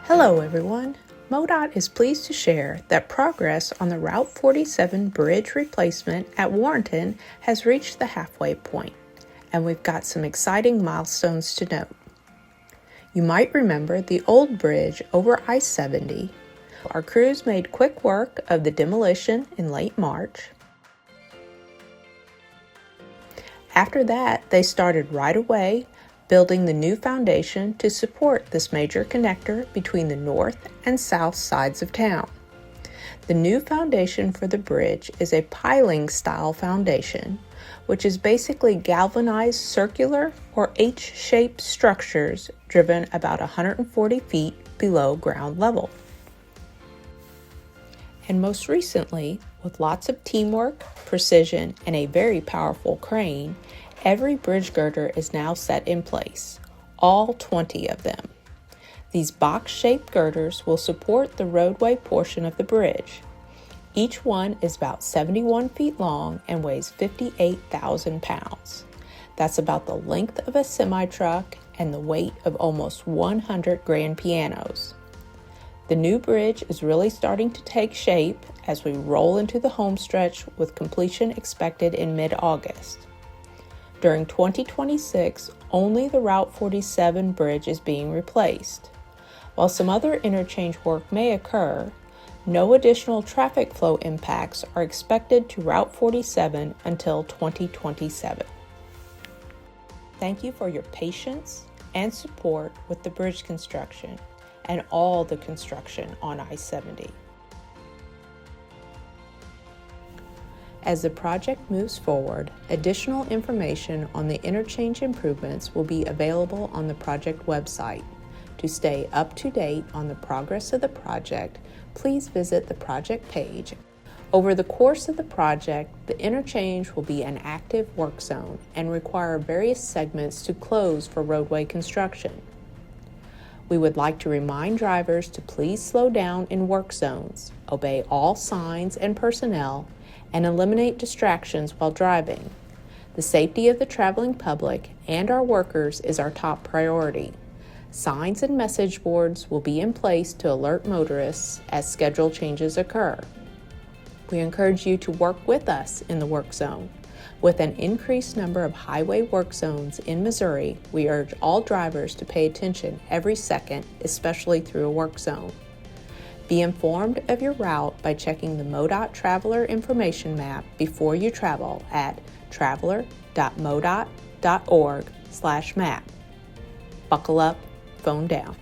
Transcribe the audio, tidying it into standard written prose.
Hello everyone. MoDOT is pleased to share that progress on the Route 47 bridge replacement at Warrenton has reached the halfway point, and we've got some exciting milestones to note. You might remember the old bridge over I-70. Our crews made quick work of the demolition in late March. After that, they started right away building the new foundation to support this major connector between the north and south sides of town. The new foundation for the bridge is a piling style foundation, which is basically galvanized circular or H-shaped structures driven about 140 feet below ground level. And most recently, with lots of teamwork, precision, and a very powerful crane, every bridge girder is now set in place, all 20 of them. These box-shaped girders will support the roadway portion of the bridge. Each one is about 71 feet long and weighs 58,000 pounds. That's about the length of a semi-truck and the weight of almost 100 grand pianos. The new bridge is really starting to take shape as we roll into the homestretch with completion expected in mid-August. During 2026, only the Route 47 bridge is being replaced. While some other interchange work may occur, no additional traffic flow impacts are expected to Route 47 until 2027. Thank you for your patience and support with the bridge construction and all the construction on I-70. As the project moves forward, additional information on the interchange improvements will be available on the project website. To stay up to date on the progress of the project, please visit the project page. Over the course of the project, the interchange will be an active work zone and require various segments to close for roadway construction. We would like to remind drivers to please slow down in work zones, obey all signs and personnel, and eliminate distractions while driving. The safety of the traveling public and our workers is our top priority. Signs and message boards will be in place to alert motorists as schedule changes occur. We encourage you to work with us in the work zone. With an increased number of highway work zones in Missouri, we urge all drivers to pay attention every second, especially through a work zone. Be informed of your route by checking the MoDOT Traveler Information Map before you travel at traveler.modot.org/map. Buckle up, phone down.